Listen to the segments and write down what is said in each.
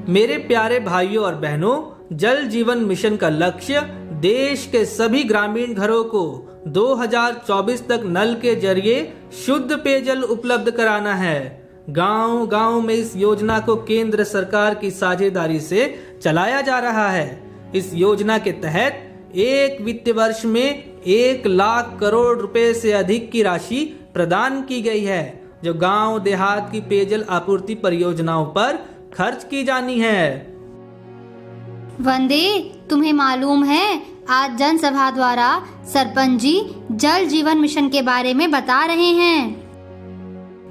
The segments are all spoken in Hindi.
मेरे प्यारे भाइयों और बहनों, जल जीवन मिशन का लक्ष्य देश के सभी ग्रामीण घरों को 2024 तक नल के जरिए शुद्ध पेयजल उपलब्ध कराना है। गांव-गांव में इस योजना को केंद्र सरकार की साझेदारी से चलाया जा रहा है। इस योजना के तहत एक वित्त वर्ष में 1 लाख करोड़ रुपए से अधिक की राशि प्रदान की गई है, जो गांव देहात की पेयजल आपूर्ति परियोजनाओं पर खर्च की जानी है। वंदे, तुम्हें मालूम है आज जनसभा द्वारा सरपंच जी जल जीवन मिशन के बारे में बता रहे हैं।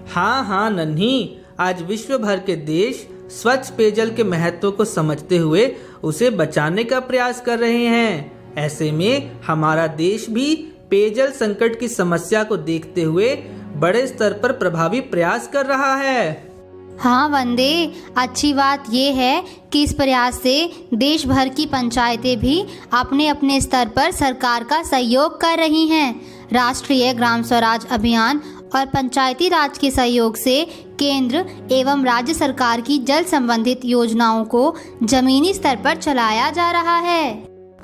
हाँ नन्ही, आज विश्व भर के देश स्वच्छ पेयजल के महत्व को समझते हुए उसे बचाने का प्रयास कर रहे हैं। ऐसे में हमारा देश भी पेयजल संकट की समस्या को देखते हुए बड़े स्तर पर प्रभावी प्रयास कर रहा है। हाँ वंदे, अच्छी बात ये है कि इस प्रयास से देश भर की पंचायतें भी अपने अपने स्तर पर सरकार का सहयोग कर रही हैं। राष्ट्रीय ग्राम स्वराज अभियान और पंचायती राज के सहयोग से केंद्र एवं राज्य सरकार की जल संबंधित योजनाओं को जमीनी स्तर पर चलाया जा रहा है।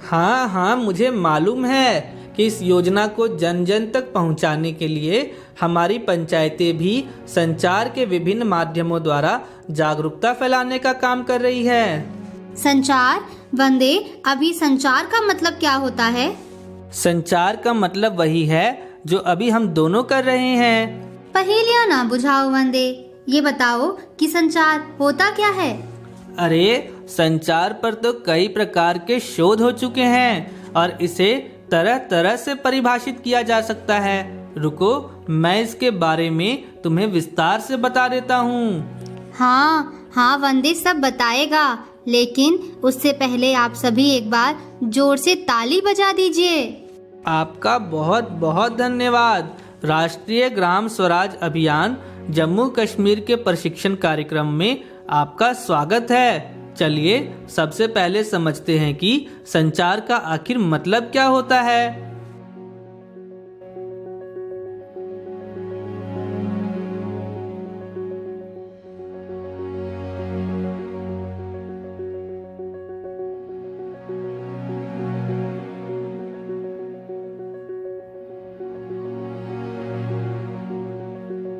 हाँ, मुझे मालूम है कि इस योजना को जन जन तक पहुंचाने के लिए हमारी पंचायतें भी संचार के विभिन्न माध्यमों द्वारा जागरूकता फैलाने का काम कर रही है। संचार? वंदे, अभी संचार का मतलब क्या होता है? संचार का मतलब वही है जो अभी हम दोनों कर रहे हैं। पहेलियां ना बुझाओ वंदे, ये बताओ कि संचार होता क्या है? अरे, संचार पर तो कई प्रकार के शोध हो चुके हैं और इसे तरह तरह से परिभाषित किया जा सकता है। रुको, मैं इसके बारे में तुम्हें विस्तार से बता देता हूँ। हाँ वंदे, सब बताएगा, लेकिन उससे पहले आप सभी एक बार जोर से ताली बजा दीजिए। आपका बहुत बहुत धन्यवाद। राष्ट्रीय ग्राम स्वराज अभियान जम्मू कश्मीर के प्रशिक्षण कार्यक्रम में आपका स्वागत है। चलिए सबसे पहले समझते हैं कि संचार का आखिर मतलब क्या होता है।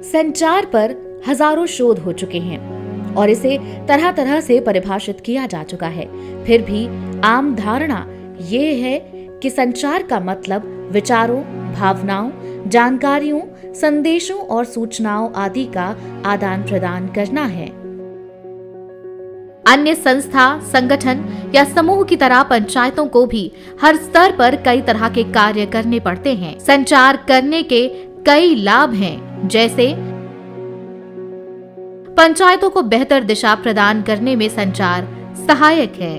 संचार पर हजारों शोध हो चुके हैं और इसे तरह तरह से परिभाषित किया जा चुका है। फिर भी आम धारणा ये है कि संचार का मतलब विचारों, भावनाओं, जानकारियों, संदेशों और सूचनाओं आदि का आदान प्रदान करना है। अन्य संस्था, संगठन या समूह की तरह पंचायतों को भी हर स्तर पर कई तरह के कार्य करने पड़ते हैं। संचार करने के कई लाभ हैं, जैसे पंचायतों को बेहतर दिशा प्रदान करने में संचार सहायक है।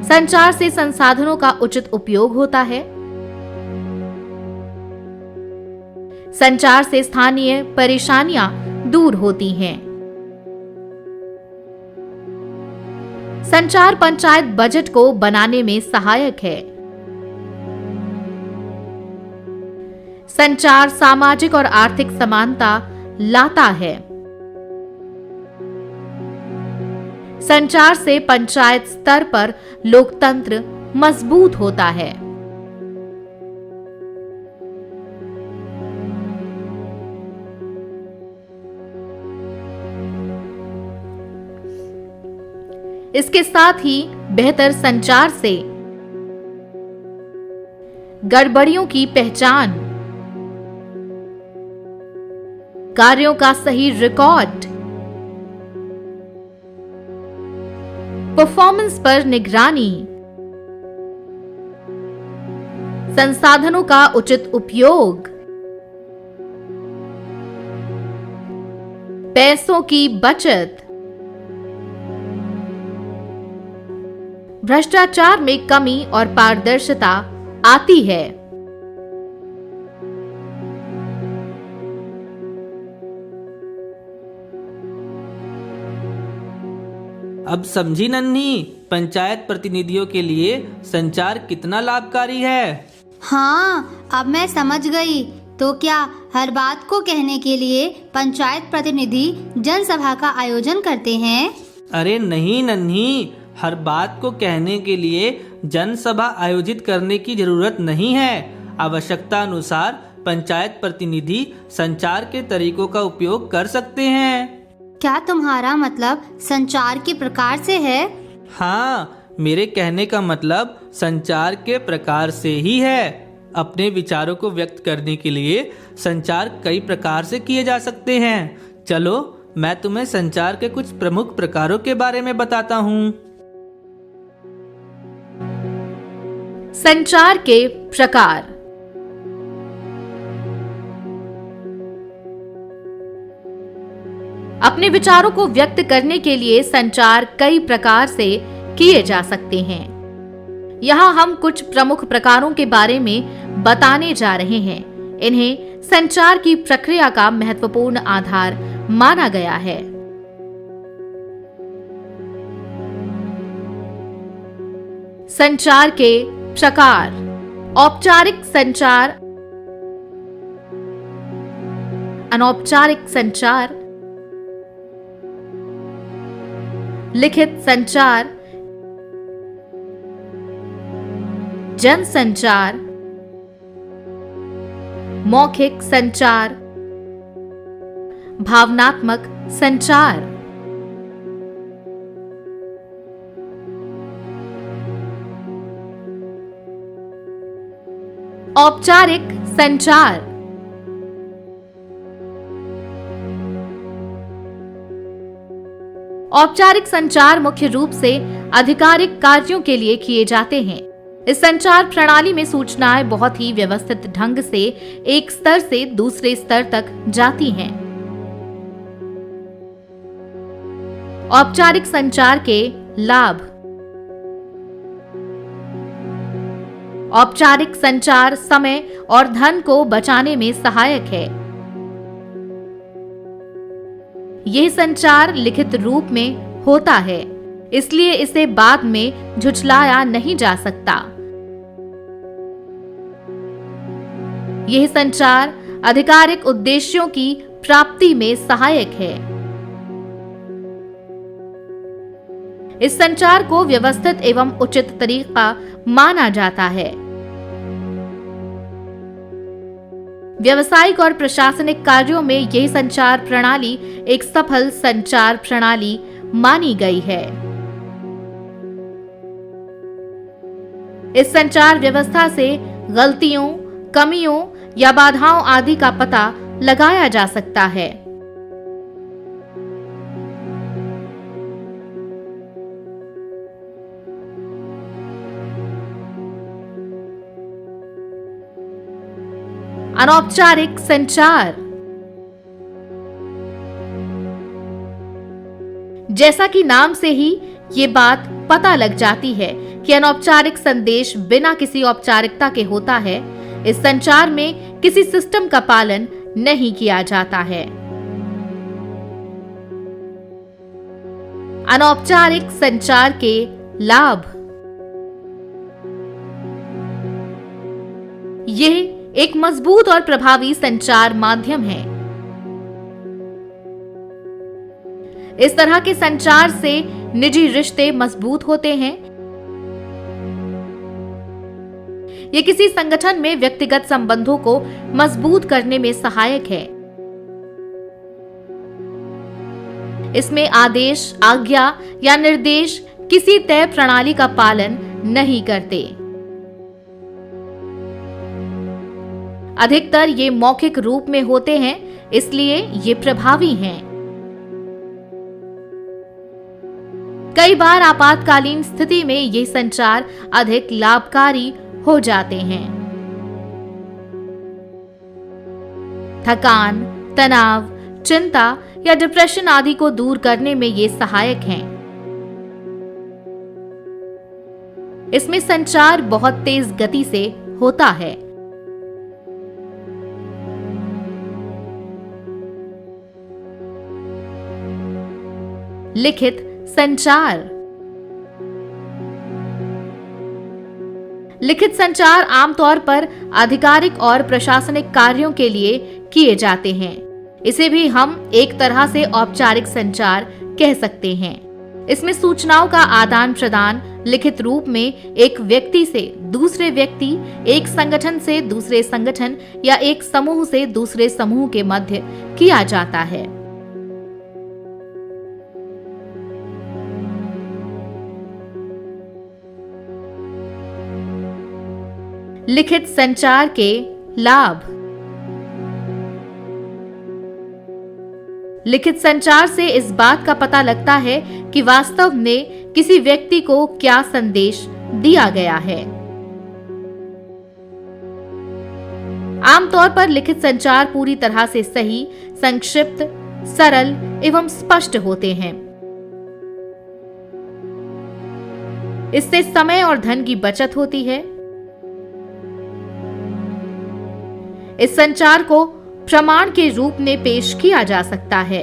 संचार से संसाधनों का उचित उपयोग होता है। संचार से स्थानीय परेशानियां दूर होती हैं। संचार पंचायत बजट को बनाने में सहायक है। संचार सामाजिक और आर्थिक समानता लाता है। संचार से पंचायत स्तर पर लोकतंत्र मजबूत होता है। इसके साथ ही बेहतर संचार से गड़बड़ियों की पहचान, कार्यों का सही रिकॉर्ड, परफॉर्मेंस पर निगरानी, संसाधनों का उचित उपयोग, पैसों की बचत, भ्रष्टाचार में कमी और पारदर्शिता आती है। अब समझी नन्ही, पंचायत प्रतिनिधियों के लिए संचार कितना लाभकारी है। हाँ, अब मैं समझ गई। तो क्या हर बात को कहने के लिए पंचायत प्रतिनिधि जनसभा का आयोजन करते हैं? अरे नहीं नन्ही, हर बात को कहने के लिए जनसभा आयोजित करने की जरूरत नहीं है। आवश्यकता अनुसार पंचायत प्रतिनिधि संचार के तरीकों का उपयोग कर सकते हैं। क्या तुम्हारा मतलब संचार के प्रकार से है? हाँ, मेरे कहने का मतलब संचार के प्रकार से ही है। अपने विचारों को व्यक्त करने के लिए संचार कई प्रकार से किए जा सकते हैं। चलो मैं तुम्हें संचार के कुछ प्रमुख प्रकारों के बारे में बताता हूँ। संचार के प्रकार। अपने विचारों को व्यक्त करने के लिए संचार कई प्रकार से किए जा सकते हैं। यहाँ हम कुछ प्रमुख प्रकारों के बारे में बताने जा रहे हैं। इन्हें संचार की प्रक्रिया का महत्वपूर्ण आधार माना गया है। संचार के प्रकार। औपचारिक संचार, अनौपचारिक संचार, लिखित संचार, जनसंचार, मौखिक संचार, भावनात्मक संचार। औपचारिक संचार। औपचारिक संचार मुख्य रूप से आधिकारिक कार्यों के लिए किए जाते हैं। इस संचार प्रणाली में सूचनाएं बहुत ही व्यवस्थित ढंग से एक स्तर से दूसरे स्तर तक जाती हैं। औपचारिक संचार के लाभ। औपचारिक संचार समय और धन को बचाने में सहायक है। यह संचार लिखित रूप में होता है, इसलिए इसे बाद में झुठलाया नहीं जा सकता। यह संचार आधिकारिक उद्देश्यों की प्राप्ति में सहायक है। इस संचार को व्यवस्थित एवं उचित तरीका माना जाता है। व्यावसायिक और प्रशासनिक कार्यों में यह संचार प्रणाली एक सफल संचार प्रणाली मानी गई है। इस संचार व्यवस्था से गलतियों, कमियों या बाधाओं आदि का पता लगाया जा सकता है। अनौपचारिक संचार। जैसा कि नाम से ही ये बात पता लग जाती है कि अनौपचारिक संदेश बिना किसी औपचारिकता के होता है। इस संचार में किसी सिस्टम का पालन नहीं किया जाता है। अनौपचारिक संचार के लाभ। यह एक मजबूत और प्रभावी संचार माध्यम है। इस तरह के संचार से निजी रिश्ते मजबूत होते हैं। ये किसी संगठन में व्यक्तिगत संबंधों को मजबूत करने में सहायक है। इसमें आदेश, आज्ञा या निर्देश किसी तय प्रणाली का पालन नहीं करते। अधिकतर ये मौखिक रूप में होते हैं, इसलिए ये प्रभावी हैं। कई बार आपातकालीन स्थिति में ये संचार अधिक लाभकारी हो जाते हैं। थकान, तनाव, चिंता या डिप्रेशन आदि को दूर करने में ये सहायक हैं। इसमें संचार बहुत तेज गति से होता है। लिखित संचार। लिखित संचार आमतौर पर आधिकारिक और प्रशासनिक कार्यों के लिए किए जाते हैं। इसे भी हम एक तरह से औपचारिक संचार कह सकते हैं। इसमें सूचनाओं का आदान प्रदान लिखित रूप में एक व्यक्ति से दूसरे व्यक्ति, एक संगठन से दूसरे संगठन या एक समूह से दूसरे समूह के मध्य किया जाता है। लिखित संचार के लाभ। लिखित संचार से इस बात का पता लगता है कि वास्तव में किसी व्यक्ति को क्या संदेश दिया गया है। आमतौर पर लिखित संचार पूरी तरह से सही, संक्षिप्त, सरल एवं स्पष्ट होते हैं। इससे समय और धन की बचत होती है। इस संचार को प्रमाण के रूप में पेश किया जा सकता है।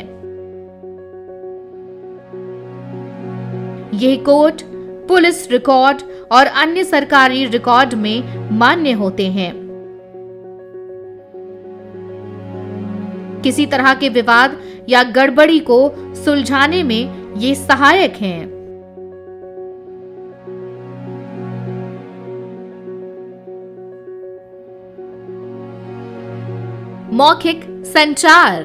यह कोर्ट, पुलिस रिकॉर्ड और अन्य सरकारी रिकॉर्ड में मान्य होते हैं। किसी तरह के विवाद या गड़बड़ी को सुलझाने में ये सहायक हैं। मौखिक संचार।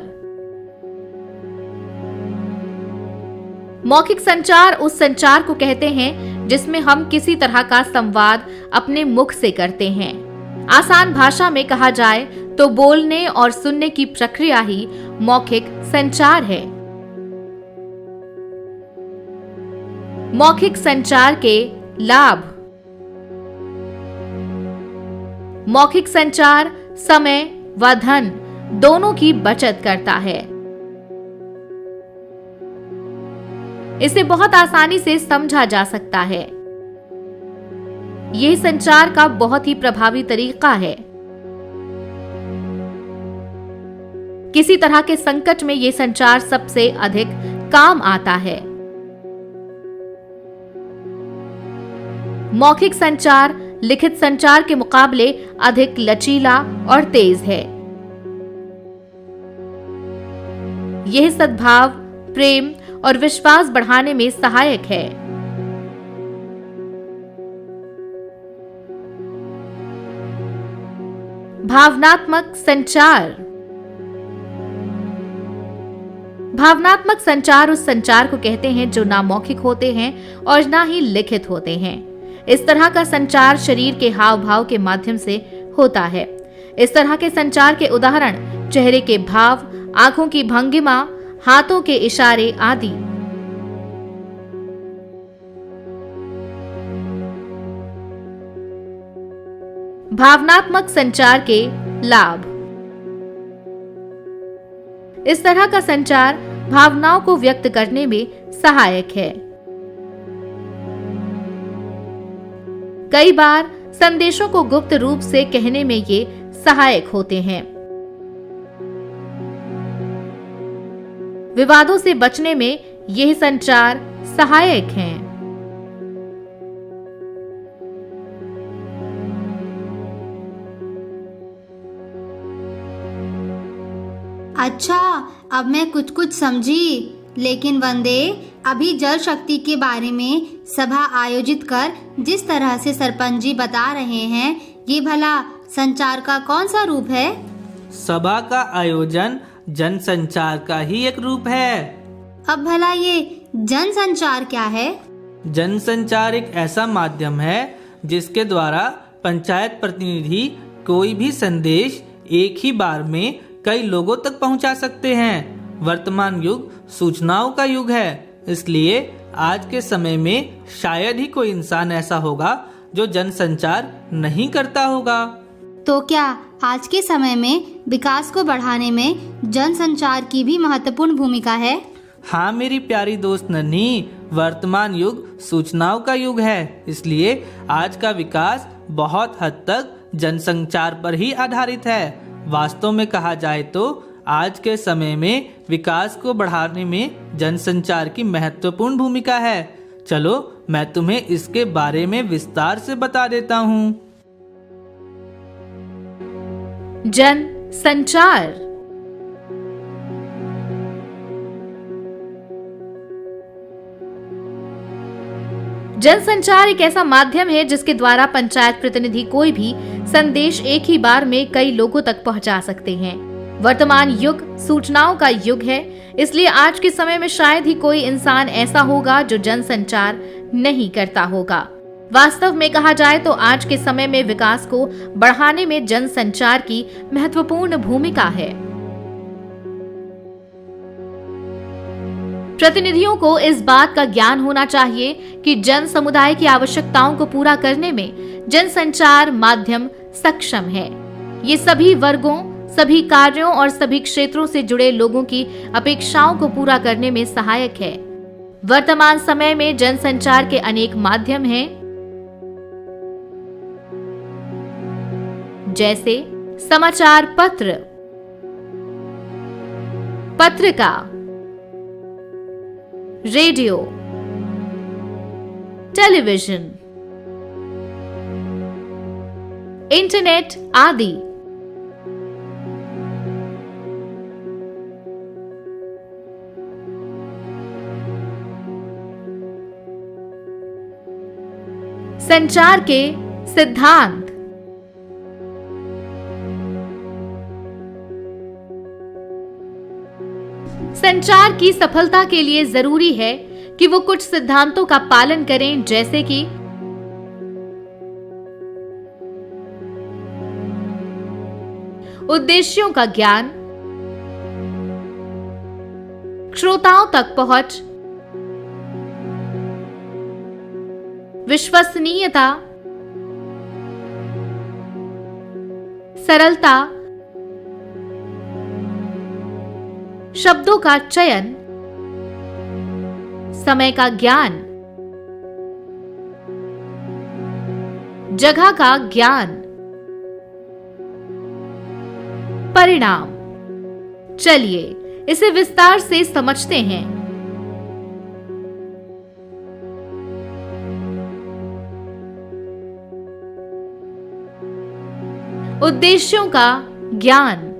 मौखिक संचार उस संचार को कहते हैं जिसमें हम किसी तरह का संवाद अपने मुख से करते हैं। आसान भाषा में कहा जाए तो बोलने और सुनने की प्रक्रिया ही मौखिक संचार है। मौखिक संचार के लाभ। मौखिक संचार समय व धन दोनों की बचत करता है। इसे बहुत आसानी से समझा जा सकता है। यह संचार का बहुत ही प्रभावी तरीका है। किसी तरह के संकट में यह संचार सबसे अधिक काम आता है। मौखिक संचार लिखित संचार के मुकाबले अधिक लचीला और तेज है। यह सद्भाव, प्रेम और विश्वास बढ़ाने में सहायक है। भावनात्मक संचार। भावनात्मक संचार उस संचार को कहते हैं जो ना मौखिक होते हैं और ना ही लिखित होते हैं। इस तरह का संचार शरीर के हाव भाव के माध्यम से होता है। इस तरह के संचार के उदाहरण चेहरे के भाव, आंखों की भंगिमा, हाथों के इशारे आदि। भावनात्मक संचार के लाभ। इस तरह का संचार भावनाओं को व्यक्त करने में सहायक है। कई बार संदेशों को गुप्त रूप से कहने में ये सहायक होते हैं। विवादों से बचने में यह संचार सहायक हैं। अच्छा, अब मैं कुछ समझी। लेकिन वंदे, अभी जल शक्ति के बारे में सभा आयोजित कर जिस तरह से सरपंच जी बता रहे हैं, ये भला संचार का कौन सा रूप है? सभा का आयोजन जन संचार का ही एक रूप है। अब भला ये जन संचार क्या है? जन संचार एक ऐसा माध्यम है जिसके द्वारा पंचायत प्रतिनिधि कोई भी संदेश एक ही बार में कई लोगों तक पहुंचा सकते हैं। वर्तमान युग सूचनाओं का युग है, इसलिए आज के समय में शायद ही कोई इंसान ऐसा होगा जो जन संचार नहीं करता होगा। तो क्या आज के समय में विकास को बढ़ाने में जन संचार की भी महत्वपूर्ण भूमिका है? हाँ मेरी प्यारी दोस्त नन्ही, वर्तमान युग सूचनाओं का युग है, इसलिए आज का विकास बहुत हद तक जनसंचार पर ही आधारित है। वास्तव में कहा जाए तो आज के समय में विकास को बढ़ाने में जनसंचार की महत्वपूर्ण भूमिका है। चलो मैं तुम्हें इसके बारे में विस्तार से बता देता हूँ। जन संचार। जनसंचार एक ऐसा माध्यम है जिसके द्वारा पंचायत प्रतिनिधि कोई भी संदेश एक ही बार में कई लोगों तक पहुंचा सकते हैं। वर्तमान युग सूचनाओं का युग है, इसलिए आज के समय में शायद ही कोई इंसान ऐसा होगा जो जनसंचार नहीं करता होगा। वास्तव में कहा जाए तो आज के समय में विकास को बढ़ाने में जनसंचार की महत्वपूर्ण भूमिका है। प्रतिनिधियों को इस बात का ज्ञान होना चाहिए कि जन समुदाय की आवश्यकताओं को पूरा करने में जनसंचार माध्यम सक्षम है। ये सभी वर्गों, सभी कार्यों और सभी क्षेत्रों से जुड़े लोगों की अपेक्षाओं को पूरा करने में सहायक है। वर्तमान समय में जनसंचार के अनेक माध्यम हैं, जैसे समाचार पत्र, पत्रिका, रेडियो, टेलीविजन, इंटरनेट आदि। संचार के सिद्धांत। संचार की सफलता के लिए जरूरी है कि वो कुछ सिद्धांतों का पालन करें, जैसे कि उद्देश्यों का ज्ञान, श्रोताओं तक पहुंच, विश्वसनीयता, सरलता, शब्दों का चयन, समय का ज्ञान, जगह का ज्ञान, परिणाम। चलिए इसे विस्तार से समझते हैं। उद्देश्यों का ज्ञान।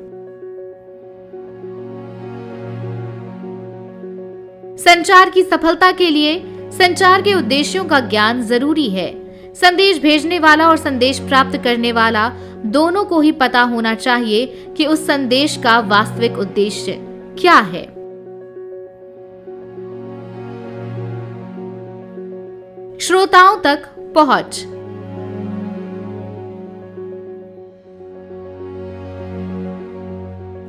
संचार की सफलता के लिए संचार के उद्देश्यों का ज्ञान जरूरी है। संदेश भेजने वाला और संदेश प्राप्त करने वाला दोनों को ही पता होना चाहिए कि उस संदेश का वास्तविक उद्देश्य क्या है। श्रोताओं तक पहुंच।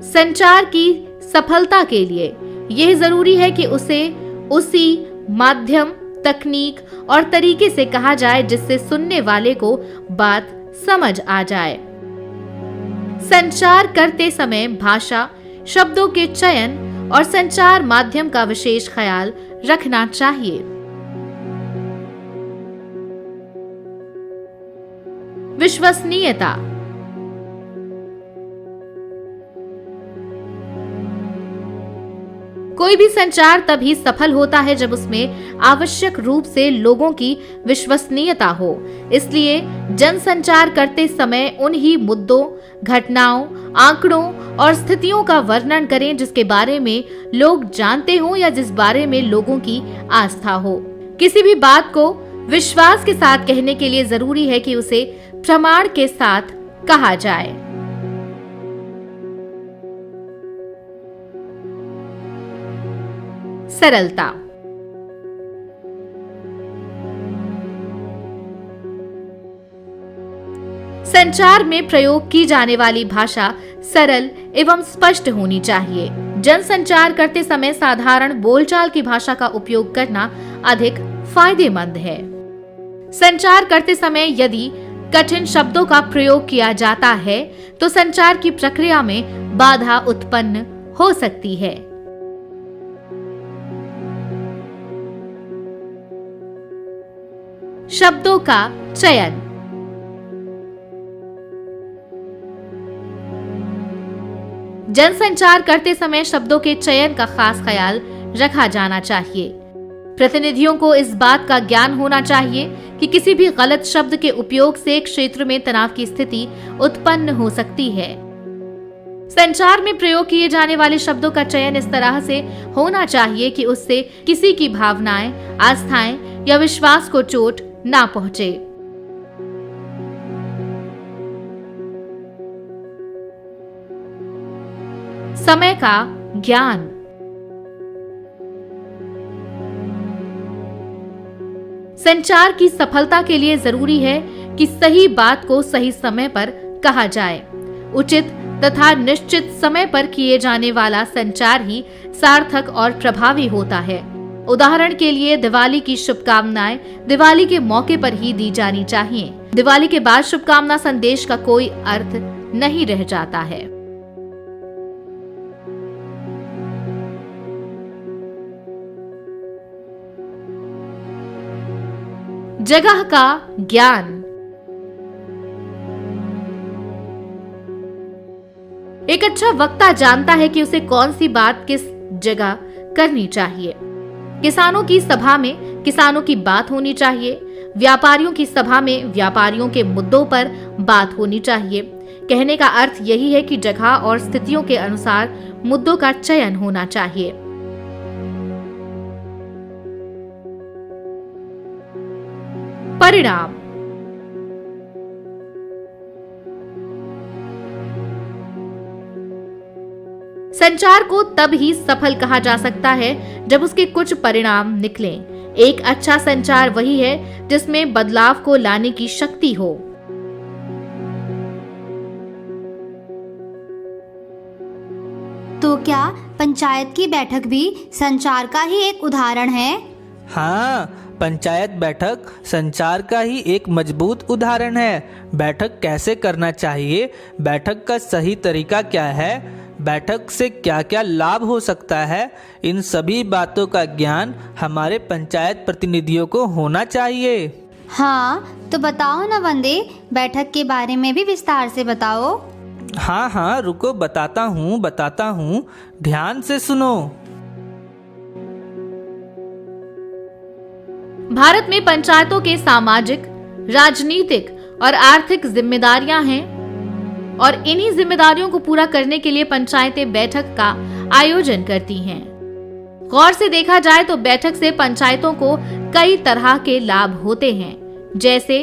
संचार की सफलता के लिए यह जरूरी है कि उसे उसी माध्यम, तकनीक और तरीके से कहा जाए जिससे सुनने वाले को बात समझ आ जाए। संचार करते समय भाषा, शब्दों के चयन और संचार माध्यम का विशेष ख्याल रखना चाहिए। विश्वसनीयता। कोई भी संचार तभी सफल होता है जब उसमें आवश्यक रूप से लोगों की विश्वसनीयता हो। इसलिए जनसंचार करते समय उन ही मुद्दों, घटनाओं, आंकड़ों और स्थितियों का वर्णन करें जिसके बारे में लोग जानते हों या जिस बारे में लोगों की आस्था हो। किसी भी बात को विश्वास के साथ कहने के लिए जरूरी है कि उसे प्रमाण के साथ कहा जाए। सरलता। संचार में प्रयोग की जाने वाली भाषा सरल एवं स्पष्ट होनी चाहिए। जनसंचार करते समय साधारण बोलचाल की भाषा का उपयोग करना अधिक फायदेमंद है। संचार करते समय यदि कठिन शब्दों का प्रयोग किया जाता है तो संचार की प्रक्रिया में बाधा उत्पन्न हो सकती है। शब्दों का चयन। जनसंचार करते समय शब्दों के चयन का खास ख्याल रखा जाना चाहिए। प्रतिनिधियों को इस बात का ज्ञान होना चाहिए कि किसी भी गलत शब्द के उपयोग से क्षेत्र में तनाव की स्थिति उत्पन्न हो सकती है। संचार में प्रयोग किए जाने वाले शब्दों का चयन इस तरह से होना चाहिए कि उससे किसी की भावनाएं, आस्थाएं या विश्वास को चोट ना पहुंचे। समय का ज्ञान। संचार की सफलता के लिए जरूरी है कि सही बात को सही समय पर कहा जाए। उचित तथा निश्चित समय पर किए जाने वाला संचार ही सार्थक और प्रभावी होता है। उदाहरण के लिए दिवाली की शुभकामनाएं दिवाली के मौके पर ही दी जानी चाहिए। दिवाली के बाद शुभकामना संदेश का कोई अर्थ नहीं रह जाता है। जगह का ज्ञान। एक अच्छा वक्ता जानता है कि उसे कौन सी बात किस जगह करनी चाहिए। किसानों की सभा में किसानों की बात होनी चाहिए। व्यापारियों की सभा में व्यापारियों के मुद्दों पर बात होनी चाहिए। कहने का अर्थ यही है कि जगह और स्थितियों के अनुसार मुद्दों का चयन होना चाहिए। परिणाम। संचार को तब ही सफल कहा जा सकता है जब उसके कुछ परिणाम निकलें। एक अच्छा संचार वही है जिसमें बदलाव को लाने की शक्ति हो। तो क्या पंचायत की बैठक भी संचार का ही एक उदाहरण है? हाँ, पंचायत बैठक संचार का ही एक मजबूत उदाहरण है। बैठक कैसे करना चाहिए, बैठक का सही तरीका क्या है, बैठक से क्या क्या लाभ हो सकता है, इन सभी बातों का ज्ञान हमारे पंचायत प्रतिनिधियों को होना चाहिए। हाँ, तो बताओ ना वंदे, बैठक के बारे में भी विस्तार से बताओ। हाँ, रुको बताता हूँ, ध्यान से सुनो। भारत में पंचायतों के सामाजिक, राजनीतिक और आर्थिक जिम्मेदारियां हैं और इन्हीं जिम्मेदारियों को पूरा करने के लिए पंचायतें बैठक का आयोजन करती हैं। गौर से देखा जाए तो बैठक से पंचायतों को कई तरह के लाभ होते हैं, जैसे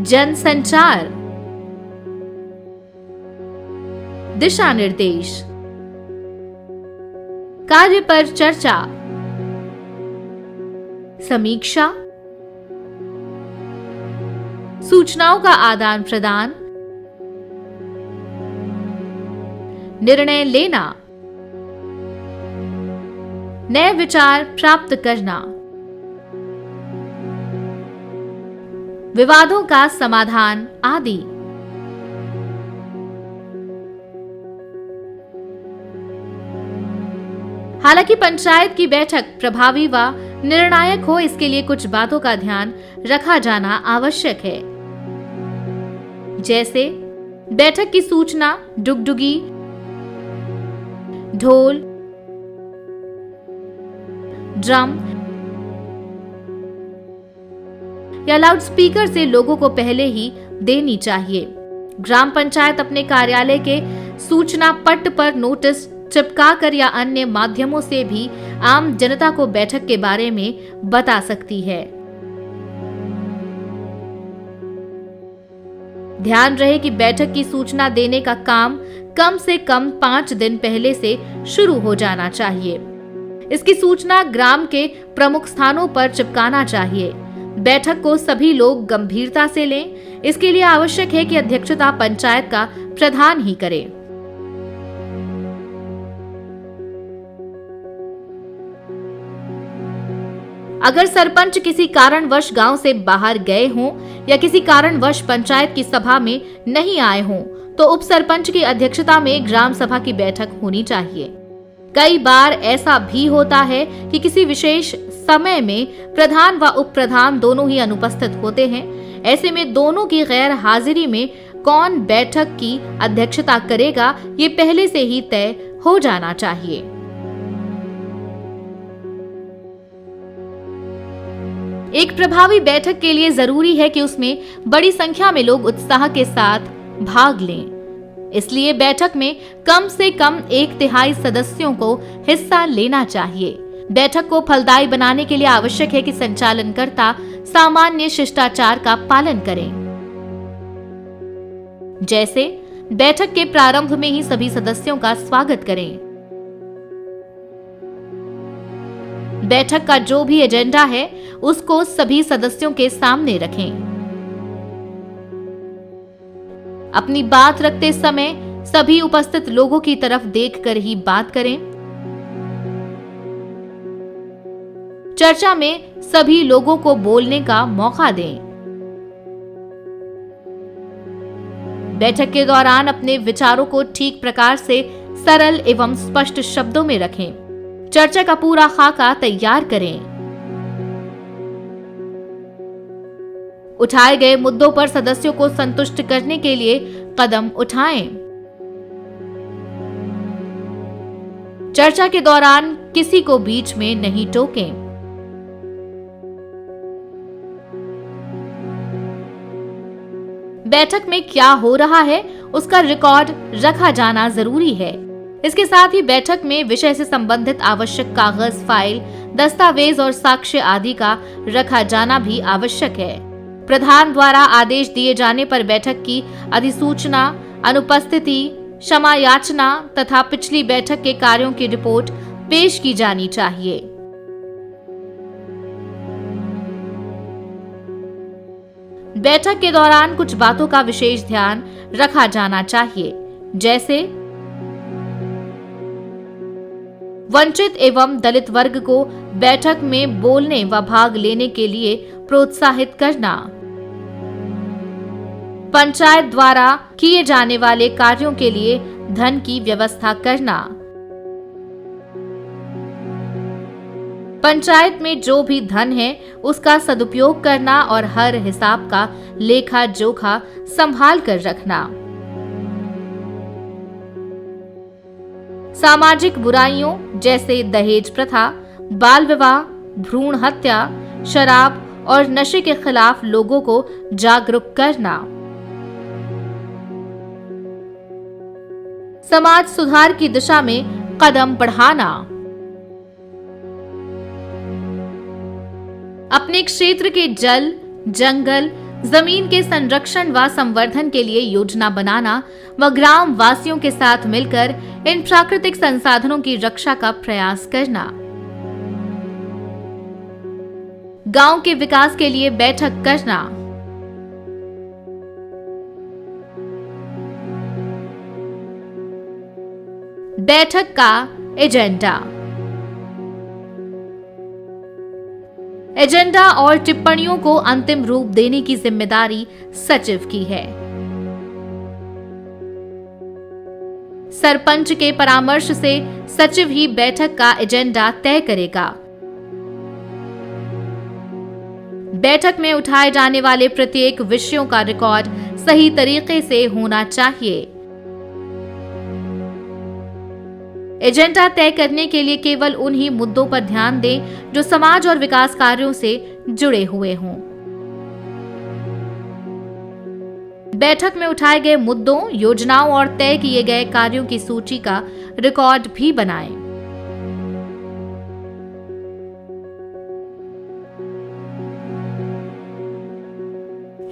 जनसंचार, दिशा निर्देश, कार्य पर चर्चा, समीक्षा, सूचनाओं का आदान प्रदान, निर्णय लेना, नए विचार प्राप्त करना, विवादों का समाधान आदि। हालांकि पंचायत की बैठक प्रभावी व निर्णायक हो, इसके लिए कुछ बातों का ध्यान रखा जाना आवश्यक है, जैसे बैठक की सूचना डुगडुगी, ढोल, ड्रम या लाउडस्पीकर से लोगों को पहले ही देनी चाहिए। ग्राम पंचायत अपने कार्यालय के सूचना पट पर नोटिस चिपकाकर या अन्य माध्यमों से भी आम जनता को बैठक के बारे में बता सकती है। ध्यान रहे कि बैठक की सूचना देने का काम कम से कम 5 दिन पहले से शुरू हो जाना चाहिए। इसकी सूचना ग्राम के प्रमुख स्थानों पर चिपकाना चाहिए। बैठक को सभी लोग गंभीरता से लें। इसके लिए आवश्यक है कि अध्यक्षता पंचायत का प्रधान ही करे। अगर सरपंच किसी कारणवश गांव से बाहर गए हों या किसी कारणवश पंचायत की सभा में नहीं आए हों, तो उप सरपंच की अध्यक्षता में ग्राम सभा की बैठक होनी चाहिए। कई बार ऐसा भी होता है कि किसी विशेष समय में प्रधान व उप प्रधान दोनों ही अनुपस्थित होते हैं। ऐसे में दोनों की गैर हाजिरी में कौन बैठक की अध्यक्षता करेगा, ये पहले से ही तय हो जाना चाहिए। एक प्रभावी बैठक के लिए जरूरी है कि उसमें बड़ी संख्या में लोग उत्साह के साथ भाग लें। इसलिए बैठक में कम से कम 1/3 सदस्यों को हिस्सा लेना चाहिए। बैठक को फलदायी बनाने के लिए आवश्यक है कि संचालनकर्ता सामान्य शिष्टाचार का पालन करें। जैसे बैठक के प्रारंभ में ही सभी सदस्यों का स्वागत करें। बैठक का जो भी एजेंडा है उसको सभी सदस्यों के सामने रखें। अपनी बात रखते समय सभी उपस्थित लोगों की तरफ देखकर ही बात करें। चर्चा में सभी लोगों को बोलने का मौका दें। बैठक के दौरान अपने विचारों को ठीक प्रकार से सरल एवं स्पष्ट शब्दों में रखें। चर्चा का पूरा खाका तैयार करें। उठाए गए मुद्दों पर सदस्यों को संतुष्ट करने के लिए कदम उठाएं। चर्चा के दौरान किसी को बीच में नहीं टोकें। बैठक में क्या हो रहा है उसका रिकॉर्ड रखा जाना जरूरी है। इसके साथ ही बैठक में विषय से संबंधित आवश्यक कागज, फाइल, दस्तावेज और साक्ष्य आदि का रखा जाना भी आवश्यक है। प्रधान द्वारा आदेश दिए जाने पर बैठक की अधिसूचना, अनुपस्थिति, क्षमा याचना तथा पिछली बैठक के कार्यों की रिपोर्ट पेश की जानी चाहिए। बैठक के दौरान कुछ बातों का विशेष ध्यान रखा जाना चाहिए, जैसे वंचित एवं दलित वर्ग को बैठक में बोलने व भाग लेने के लिए प्रोत्साहित करना, पंचायत द्वारा किए जाने वाले कार्यों के लिए धन की व्यवस्था करना, पंचायत में जो भी धन है उसका सदुपयोग करना और हर हिसाब का लेखा जोखा संभाल कर रखना, सामाजिक बुराइयों जैसे दहेज प्रथा, बाल विवाह, भ्रूण हत्या, शराब और नशे के खिलाफ लोगों को जागरूक करना, समाज सुधार की दिशा में कदम बढ़ाना, अपने क्षेत्र के जल, जंगल, जमीन के संरक्षण व संवर्धन के लिए योजना बनाना व ग्राम वासियों के साथ मिलकर इन प्राकृतिक संसाधनों की रक्षा का प्रयास करना, गांव के विकास के लिए बैठक करना, बैठक का एजेंडा। एजेंडा और टिप्पणियों को अंतिम रूप देने की जिम्मेदारी सचिव की है। सरपंच के परामर्श से सचिव ही बैठक का एजेंडा तय करेगा। बैठक में उठाए जाने वाले प्रत्येक विषयों का रिकॉर्ड सही तरीके से होना चाहिए। एजेंडा तय करने के लिए केवल उन्हीं मुद्दों पर ध्यान दें जो समाज और विकास कार्यों से जुड़े हुए हों। बैठक में उठाए गए मुद्दों, योजनाओं और तय किए गए कार्यों की सूची का रिकॉर्ड भी बनाएं।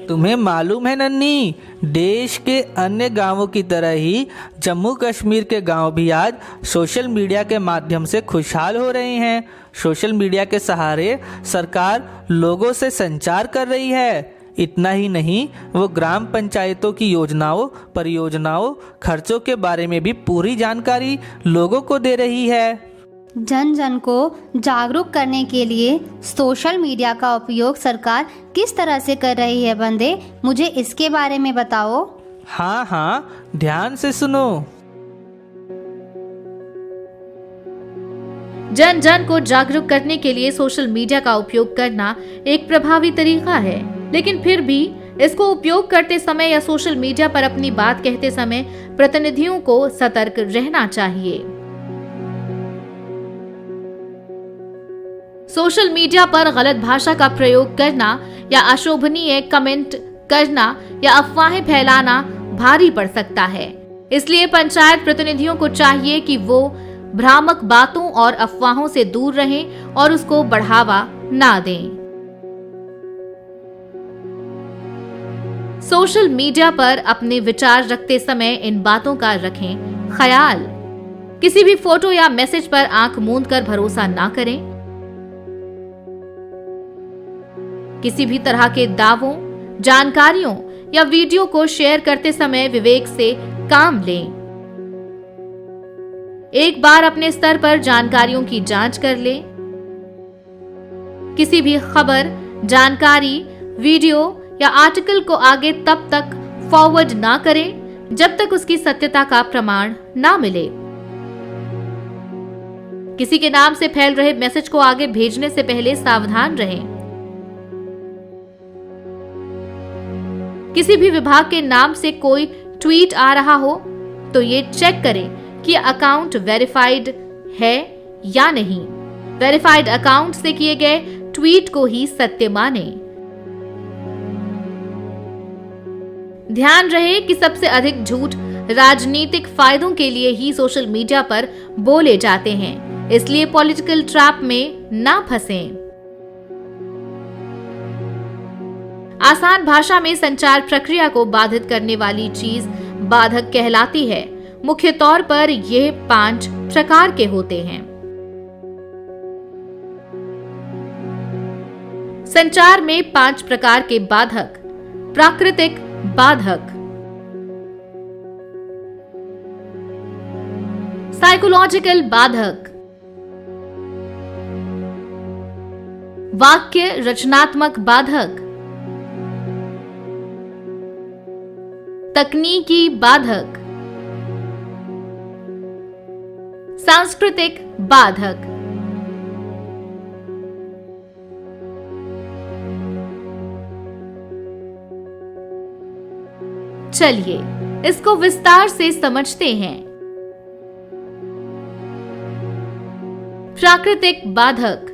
तुम्हें मालूम है नन्ही, देश के अन्य गांवों की तरह ही जम्मू कश्मीर के गांव भी आज सोशल मीडिया के माध्यम से खुशहाल हो रहे हैं। सोशल मीडिया के सहारे सरकार लोगों से संचार कर रही है। इतना ही नहीं, वो ग्राम पंचायतों की योजनाओं, परियोजनाओं, खर्चों के बारे में भी पूरी जानकारी लोगों को दे रही है। जन जन को जागरूक करने के लिए सोशल मीडिया का उपयोग सरकार किस तरह से कर रही है बंदे, मुझे इसके बारे में बताओ। हाँ, ध्यान से सुनो। जन जन को जागरूक करने के लिए सोशल मीडिया का उपयोग करना एक प्रभावी तरीका है, लेकिन फिर भी इसको उपयोग करते समय या सोशल मीडिया पर अपनी बात कहते समय प्रतिनिधियों को सतर्क रहना चाहिए। सोशल मीडिया पर गलत भाषा का प्रयोग करना या अशोभनीय कमेंट करना या अफवाहें फैलाना भारी पड़ सकता है। इसलिए पंचायत प्रतिनिधियों को चाहिए कि वो भ्रामक बातों और अफवाहों से दूर रहें और उसको बढ़ावा ना दें। सोशल मीडिया पर अपने विचार रखते समय इन बातों का रखें ख्याल। किसी भी फोटो या मैसेज पर आंख मूंद कर भरोसा ना करें। किसी भी तरह के दावों, जानकारियों या वीडियो को शेयर करते समय विवेक से काम लें। एक बार अपने स्तर पर जानकारियों की जांच कर लें। किसी भी खबर, जानकारी, वीडियो या आर्टिकल को आगे तब तक फॉरवर्ड ना करें जब तक उसकी सत्यता का प्रमाण ना मिले। किसी के नाम से फैल रहे मैसेज को आगे भेजने से पहले सावधान रहें। किसी भी विभाग के नाम से कोई ट्वीट आ रहा हो तो ये चेक करें कि अकाउंट वेरीफाइड है या नहीं। वेरीफाइड अकाउंट से किए गए ट्वीट को ही सत्य मानें। ध्यान रहे कि सबसे अधिक झूठ राजनीतिक फायदों के लिए ही सोशल मीडिया पर बोले जाते हैं, इसलिए पॉलिटिकल ट्रैप में ना फंसें। आसान भाषा में संचार प्रक्रिया को बाधित करने वाली चीज बाधक कहलाती है। मुख्य तौर पर यह 5 प्रकार के होते हैं। संचार में 5 प्रकार के बाधक। प्राकृतिक बाधक, साइकोलॉजिकल बाधक, वाक्य रचनात्मक बाधक, तकनीकी बाधक, सांस्कृतिक बाधक। चलिए इसको विस्तार से समझते हैं। प्राकृतिक बाधक।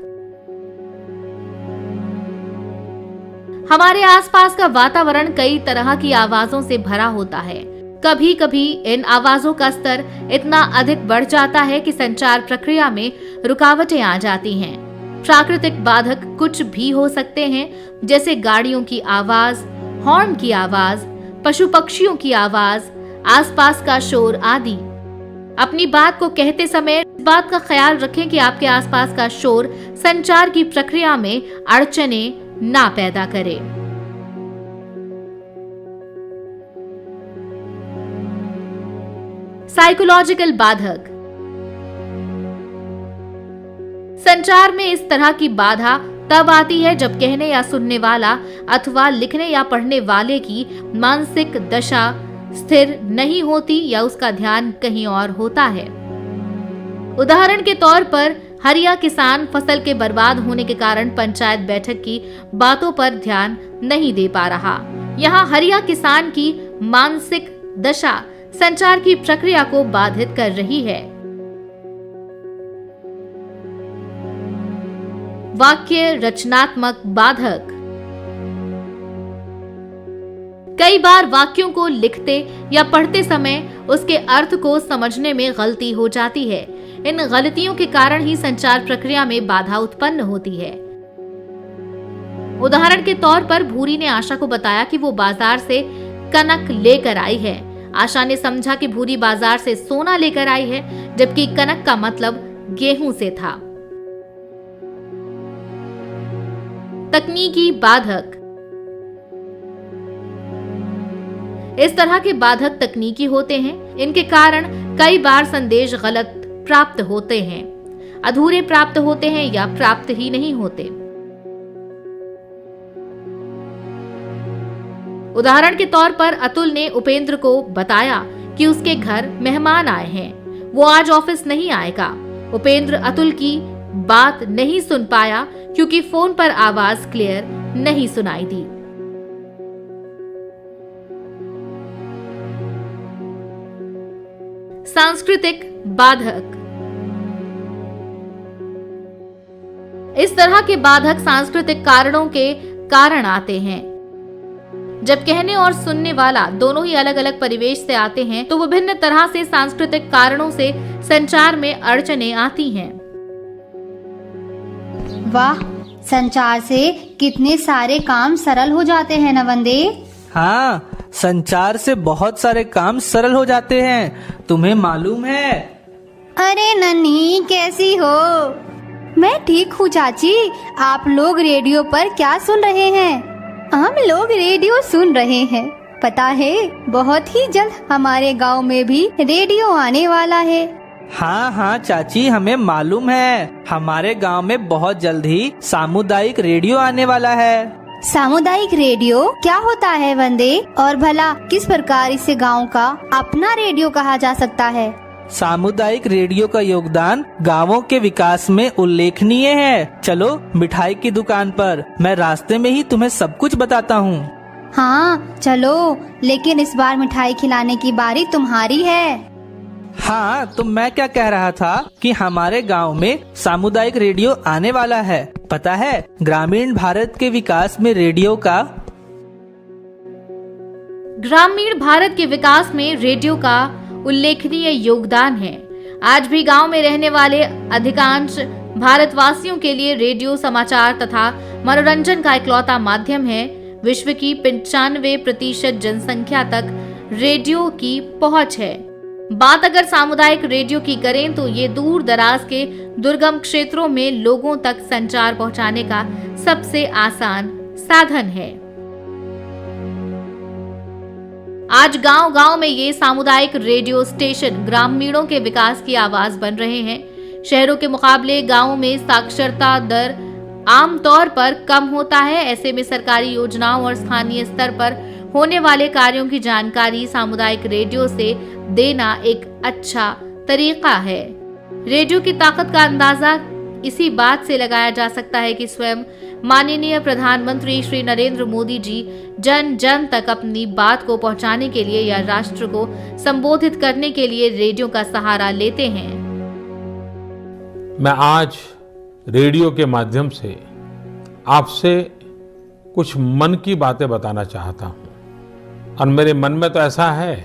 हमारे आसपास का वातावरण कई तरह की आवाजों से भरा होता है। कभी कभी इन आवाजों का स्तर इतना अधिक बढ़ जाता है कि संचार प्रक्रिया में रुकावटें आ जाती हैं। प्राकृतिक बाधक कुछ भी हो सकते हैं, जैसे गाड़ियों की आवाज, हॉर्न की आवाज, पशु पक्षियों की आवाज, आसपास का शोर आदि। अपनी बात को कहते समय इस बात का ख्याल रखें कि आपके आसपास का शोर संचार की प्रक्रिया में अड़चनें ना पैदा करे। साइकोलॉजिकल बाधक। संचार में इस तरह की बाधा तब आती है जब कहने या सुनने वाला अथवा लिखने या पढ़ने वाले की मानसिक दशा स्थिर नहीं होती या उसका ध्यान कहीं और होता है। उदाहरण के तौर पर हरिया किसान फसल के बर्बाद होने के कारण पंचायत बैठक की बातों पर ध्यान नहीं दे पा रहा। यहाँ हरिया किसान की मानसिक दशा संचार की प्रक्रिया को बाधित कर रही है। वाक्य रचनात्मक बाधक। कई बार वाक्यों को लिखते या पढ़ते समय उसके अर्थ को समझने में गलती हो जाती है। इन गलतियों के कारण ही संचार प्रक्रिया में बाधा उत्पन्न होती है। उदाहरण के तौर पर भूरी ने आशा को बताया कि वो बाजार से कनक लेकर आई है। आशा ने समझा कि भूरी बाजार से सोना लेकर आई है, जबकि कनक का मतलब गेहूं से था। तकनीकी बाधक। इस तरह के बाधक तकनीकी होते हैं। इनके कारण कई बार संदेश गलत प्राप्त होते हैं, अधूरे प्राप्त होते हैं या प्राप्त ही नहीं होते। उदाहरण के तौर पर अतुल ने उपेंद्र को बताया कि उसके घर मेहमान आए हैं, वो आज ऑफिस नहीं आएगा। उपेंद्र अतुल की बात नहीं सुन पाया क्योंकि फोन पर आवाज क्लियर नहीं सुनाई दी। सांस्कृतिक बाधक। इस तरह के बाधक सांस्कृतिक कारणों के कारण आते हैं। जब कहने और सुनने वाला दोनों ही अलग अलग परिवेश से आते हैं तो विभिन्न तरह से सांस्कृतिक कारणों से संचार में अड़चनें आती हैं। वाह, संचार से कितने सारे काम सरल हो जाते हैं न वंदे। हाँ, संचार से बहुत सारे काम सरल हो जाते हैं, तुम्हें मालूम है? अरे नन्ही, कैसी हो? मैं ठीक हूँ चाची। आप लोग रेडियो पर क्या सुन रहे हैं? हम लोग रेडियो सुन रहे हैं। पता है, बहुत ही जल्द हमारे गांव में भी रेडियो आने वाला है। हाँ हाँ चाची, हमें मालूम है। हमारे गांव में बहुत जल्द ही सामुदायिक रेडियो आने वाला है। सामुदायिक रेडियो क्या होता है वंदे? और भला किस प्रकार इसे गांव का अपना रेडियो कहा जा सकता है? सामुदायिक रेडियो का योगदान गांवों के विकास में उल्लेखनीय है। चलो मिठाई की दुकान पर, मैं रास्ते में ही तुम्हें सब कुछ बताता हूँ। हाँ चलो, लेकिन इस बार मिठाई खिलाने की बारी तुम्हारी है। हाँ, तो मैं क्या कह रहा था कि हमारे गांव में सामुदायिक रेडियो आने वाला है। पता है, ग्रामीण भारत के विकास में रेडियो का उल्लेखनीय योगदान है। आज भी गांव में रहने वाले अधिकांश भारतवासियों के लिए रेडियो समाचार तथा मनोरंजन का इकलौता माध्यम है। विश्व की 95% जनसंख्या तक रेडियो की पहुंच है। बात अगर सामुदायिक रेडियो की करें तो ये दूर दराज के दुर्गम क्षेत्रों में लोगों तक संचार पहुंचाने का सबसे आसान साधन है। आज गांव-गांव में ये सामुदायिक रेडियो स्टेशन ग्रामीणों के विकास की आवाज बन रहे हैं। शहरों के मुकाबले गांवों में साक्षरता दर आमतौर पर कम होता है। ऐसे में सरकारी योजनाओं और स्थानीय स्तर पर होने वाले कार्यों की जानकारी सामुदायिक रेडियो से देना एक अच्छा तरीका है। रेडियो की ताकत का अंदाजा इसी बात से लगाया जा सकता है कि स्वयं माननीय प्रधानमंत्री श्री नरेंद्र मोदी जी जन जन तक अपनी बात को पहुंचाने के लिए या राष्ट्र को संबोधित करने के लिए रेडियो का सहारा लेते हैं। मैं आज रेडियो के माध्यम से आपसे कुछ मन की बातें बताना चाहता हूं और मेरे मन में तो ऐसा है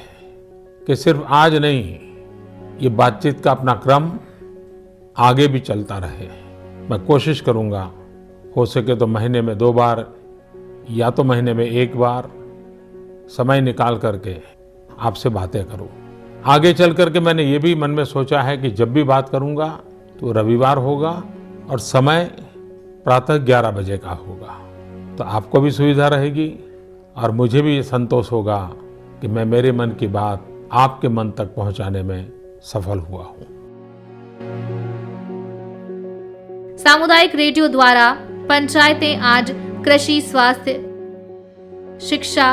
कि सिर्फ आज नहीं, ये बातचीत का अपना क्रम आगे भी चलता रहे। मैं कोशिश करूंगा, हो सके तो महीने में 2 बार या तो महीने में 1 बार समय निकाल करके आपसे बातें करूं। आगे चल करके मैंने ये भी मन में सोचा है कि जब भी बात करूंगा तो रविवार होगा और समय प्रातः 11 बजे का होगा, तो आपको भी सुविधा रहेगी और मुझे भी ये संतोष होगा कि मैं मेरे मन की बात आपके मन तक पहुंचाने में सफल हुआ हूं। सामुदायिक रेडियो द्वारा पंचायतें आज कृषि, स्वास्थ्य, शिक्षा,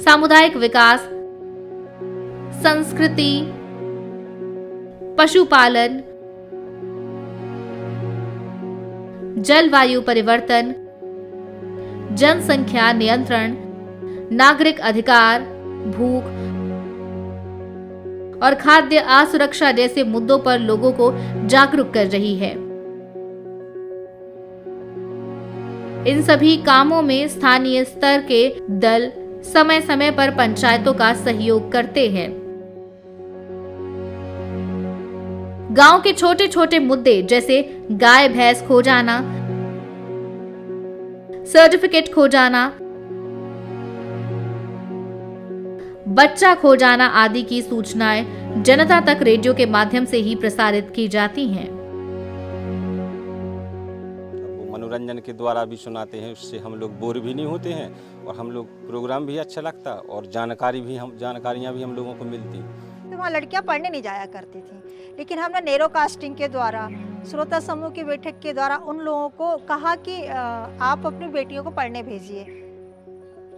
सामुदायिक विकास, संस्कृति, पशुपालन, जलवायु परिवर्तन, जनसंख्या नियंत्रण, नागरिक अधिकार, भूख और खाद्य असुरक्षा जैसे मुद्दों पर लोगों को जागरूक कर रही है। इन सभी कामों में स्थानीय स्तर के दल समय समय पर पंचायतों का सहयोग करते हैं। गांव के छोटे छोटे मुद्दे जैसे गाय भैंस खो जाना, सर्टिफिकेट खो जाना, बच्चा खो जाना आदि की सूचनाएं जनता तक रेडियो के माध्यम से ही प्रसारित की जाती हैं। मनोरंजन के द्वारा भी सुनाते हैं, उससे हम लोग बोर भी नहीं होते हैं और हम लोग प्रोग्राम भी अच्छा लगता और जानकारियां भी हम लोगों को मिलती। तो वहाँ लड़कियाँ पढ़ने नहीं जाया करती थी, लेकिन हमने नेरो कास्टिंग के द्वारा, श्रोता समूह की बैठक के द्वारा उन लोगों को कहा कि आप अपनी बेटियों को पढ़ने भेजिए,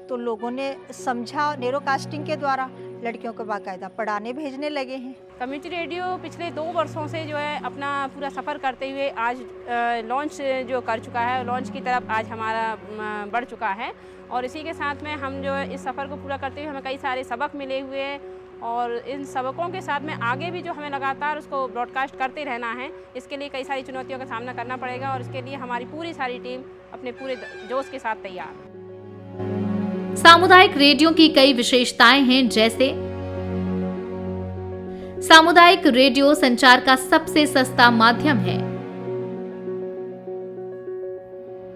तो लोगों ने समझा। नेरो कास्टिंग के द्वारा लड़कियों को बाकायदा पढ़ाने भेजने लगे हैं। कम्युनिटी रेडियो पिछले 2 वर्षों से जो है अपना पूरा सफ़र करते हुए आज लॉन्च जो कर चुका है, लॉन्च की तरफ आज हमारा बढ़ चुका है और इसी के साथ में हम जो है इस सफ़र को पूरा करते हुए हमें कई सारे सबक मिले हुए हैं और इन सबकों के साथ में आगे भी जो हमें लगातार उसको ब्रॉडकास्ट करते रहना है, इसके लिए कई सारी चुनौतियों का सामना करना पड़ेगा और इसके लिए हमारी पूरी सारी टीम अपने पूरे जोश के साथ तैयार है। सामुदायिक रेडियो की कई विशेषताएं हैं, जैसे सामुदायिक रेडियो संचार का सबसे सस्ता माध्यम है।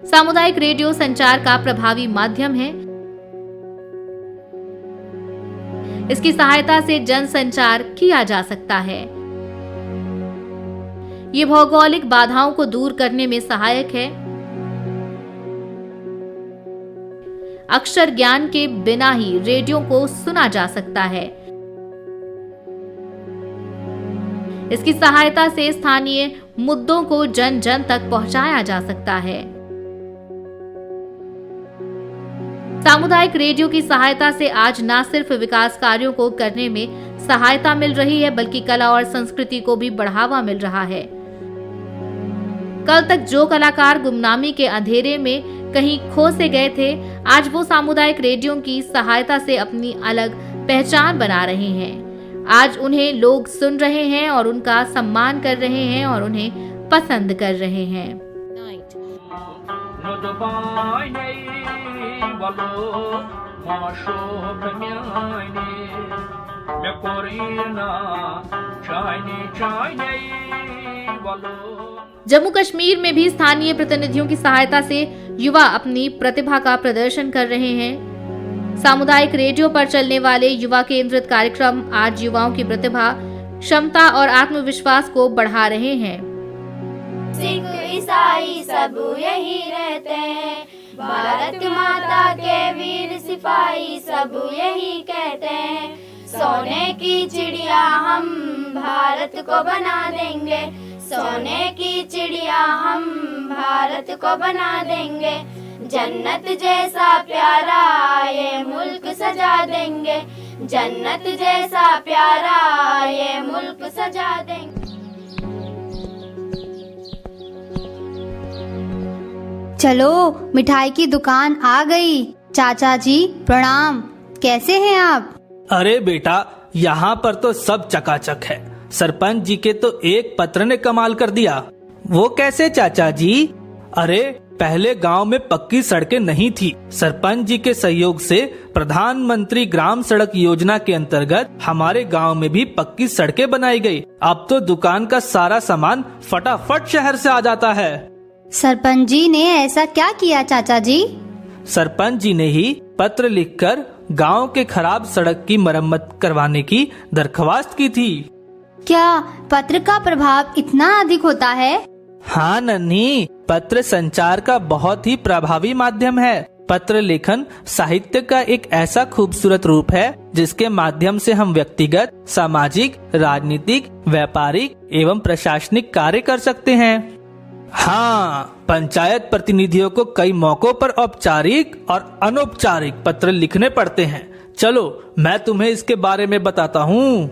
सामुदायिक रेडियो संचार का प्रभावी माध्यम है। इसकी सहायता से जनसंचार किया जा सकता है। ये भौगोलिक बाधाओं को दूर करने में सहायक है। अक्षर ज्ञान के बिना ही रेडियो को सुना जा सकता है। इसकी सहायता से स्थानीय मुद्दों को जन जन तक पहुंचाया जा सकता है। सामुदायिक रेडियो की सहायता से आज न सिर्फ विकास कार्यों को करने में सहायता मिल रही है, बल्कि कला और संस्कृति को भी बढ़ावा मिल रहा है। कल तक जो कलाकार गुमनामी के अंधेरे में कहीं खो से गए थे, आज वो सामुदायिक रेडियो की सहायता से अपनी अलग पहचान बना रहे हैं। आज उन्हें लोग सुन रहे हैं और उनका सम्मान कर रहे हैं और उन्हें पसंद कर रहे हैं। जम्मू कश्मीर में भी स्थानीय प्रतिनिधियों की सहायता से युवा अपनी प्रतिभा का प्रदर्शन कर रहे हैं। सामुदायिक रेडियो पर चलने वाले युवा केंद्रित कार्यक्रम आज युवाओं की प्रतिभा, क्षमता और आत्मविश्वास को बढ़ा रहे हैं। सिख ईसाई सब यही रहते हैं, भारत माता के वीर सिपाही सब यही कहते हैं, सोने की चिड़िया हम भारत को बना देंगे, सोने की चिड़िया हम भारत को बना देंगे, जन्नत जैसा प्यारा ये मुल्क सजा देंगे, जन्नत जैसा प्यारा ये मुल्क सजा देंगे। चलो मिठाई की दुकान आ गई। चाचा जी प्रणाम, कैसे हैं आप? अरे बेटा, यहाँ पर तो सब चकाचक है। सरपंच जी के तो एक पत्र ने कमाल कर दिया। वो कैसे चाचा जी? अरे पहले गांव में पक्की सड़कें नहीं थी। सरपंच जी के सहयोग से प्रधानमंत्री ग्राम सड़क योजना के अंतर्गत हमारे गांव में भी पक्की सड़कें बनाई गई। अब तो दुकान का सारा सामान फटाफट शहर से आ जाता है। सरपंच जी ने ऐसा क्या किया चाचा जी? सरपंच जी ने ही पत्र लिखकर गांव के खराब सड़क की मरम्मत करवाने की दरख्वास्त की थी। क्या पत्र का प्रभाव इतना अधिक होता है? हाँ नन्ही, पत्र संचार का बहुत ही प्रभावी माध्यम है। पत्र लेखन साहित्य का एक ऐसा खूबसूरत रूप है जिसके माध्यम से हम व्यक्तिगत, सामाजिक, राजनीतिक, व्यापारिक एवं प्रशासनिक कार्य कर सकते हैं। हाँ, पंचायत प्रतिनिधियों को कई मौकों पर औपचारिक और अनौपचारिक पत्र लिखने पड़ते हैं। चलो मैं तुम्हें इसके बारे में बताता हूँ।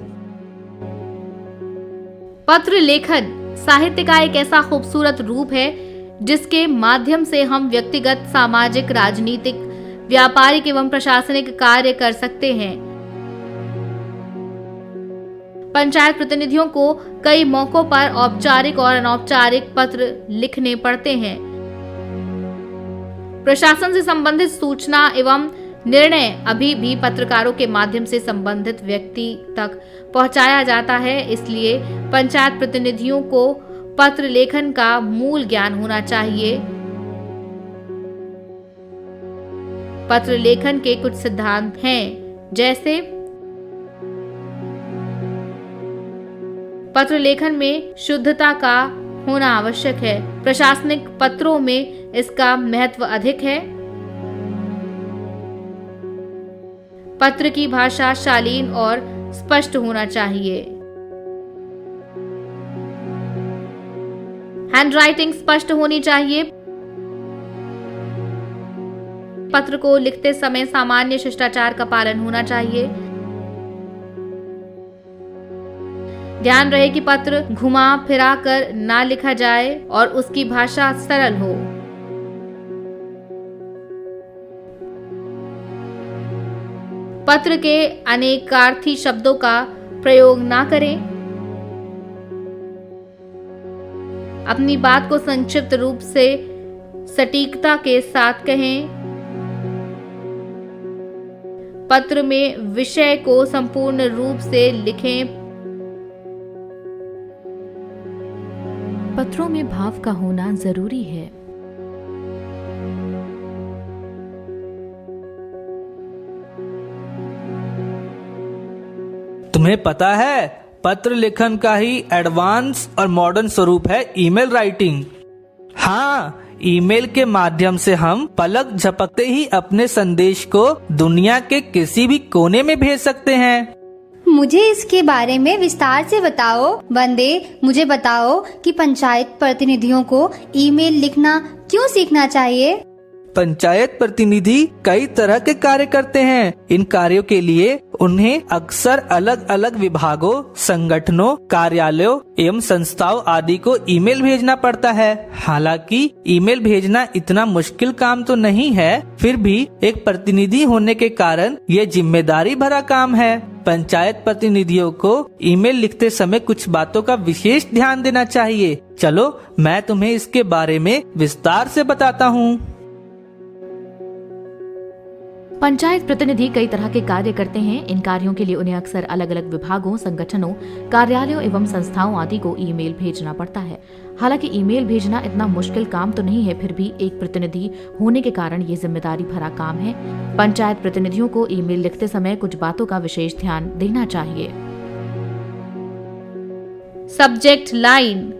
पत्र लेखन साहित्य का एक ऐसा खूबसूरत रूप है जिसके माध्यम से हम व्यक्तिगत, सामाजिक, राजनीतिक, व्यापारिक एवं प्रशासनिक कार्य कर सकते हैं। पंचायत प्रतिनिधियों को कई मौकों पर औपचारिक और अनौपचारिक पत्र लिखने पड़ते हैं। प्रशासन से संबंधित सूचना एवं निर्णय अभी भी पत्रकारों के माध्यम से संबंधित व्यक्ति तक पहुंचाया जाता है। इसलिए पंचायत प्रतिनिधियों को पत्र लेखन का मूल ज्ञान होना चाहिए। पत्र लेखन के कुछ सिद्धांत हैं, जैसे पत्र लेखन में शुद्धता का होना आवश्यक है। प्रशासनिक पत्रों में इसका महत्व अधिक है। पत्र की भाषा शालीन और स्पष्ट होना चाहिए। हैंडराइटिंग स्पष्ट होनी चाहिए। पत्र को लिखते समय सामान्य शिष्टाचार का पालन होना चाहिए। ध्यान रहे कि पत्र घुमा फिरा कर ना लिखा जाए और उसकी भाषा सरल हो। पत्र के अनेकार्थी शब्दों का प्रयोग ना करें। अपनी बात को संक्षिप्त रूप से सटीकता के साथ कहें। पत्र में विषय को संपूर्ण रूप से लिखें। पत्रों में भाव का होना जरूरी है। तुम्हें पता है, पत्र लेखन का ही एडवांस और मॉडर्न स्वरूप है ईमेल राइटिंग। हाँ, ईमेल के माध्यम से हम पलक झपकते ही अपने संदेश को दुनिया के किसी भी कोने में भेज सकते हैं। मुझे इसके बारे में विस्तार से बताओ। वंदे, मुझे बताओ कि पंचायत प्रतिनिधियों को ईमेल लिखना क्यों सीखना चाहिए? पंचायत प्रतिनिधि कई तरह के कार्य करते हैं। इन कार्यों के लिए उन्हें अक्सर अलग अलग विभागों, संगठनों, कार्यालयों एवं संस्थाओं आदि को ईमेल भेजना पड़ता है। हालांकि ईमेल भेजना इतना मुश्किल काम तो नहीं है, फिर भी एक प्रतिनिधि होने के कारण ये जिम्मेदारी भरा काम है। पंचायत प्रतिनिधियों को ईमेल लिखते समय कुछ बातों का विशेष ध्यान देना चाहिए। चलो, मैं तुम्हें इसके बारे में विस्तार से बताता हूँ। पंचायत प्रतिनिधि कई तरह के कार्य करते हैं। इन कार्यों के लिए उन्हें अक्सर अलग अलग विभागों, संगठनों, कार्यालयों एवं संस्थाओं आदि को ईमेल भेजना पड़ता है। हालांकि ईमेल भेजना इतना मुश्किल काम तो नहीं है, फिर भी एक प्रतिनिधि होने के कारण ये जिम्मेदारी भरा काम है। पंचायत प्रतिनिधियों को ईमेल लिखते समय कुछ बातों का विशेष ध्यान देना चाहिए। Subject line.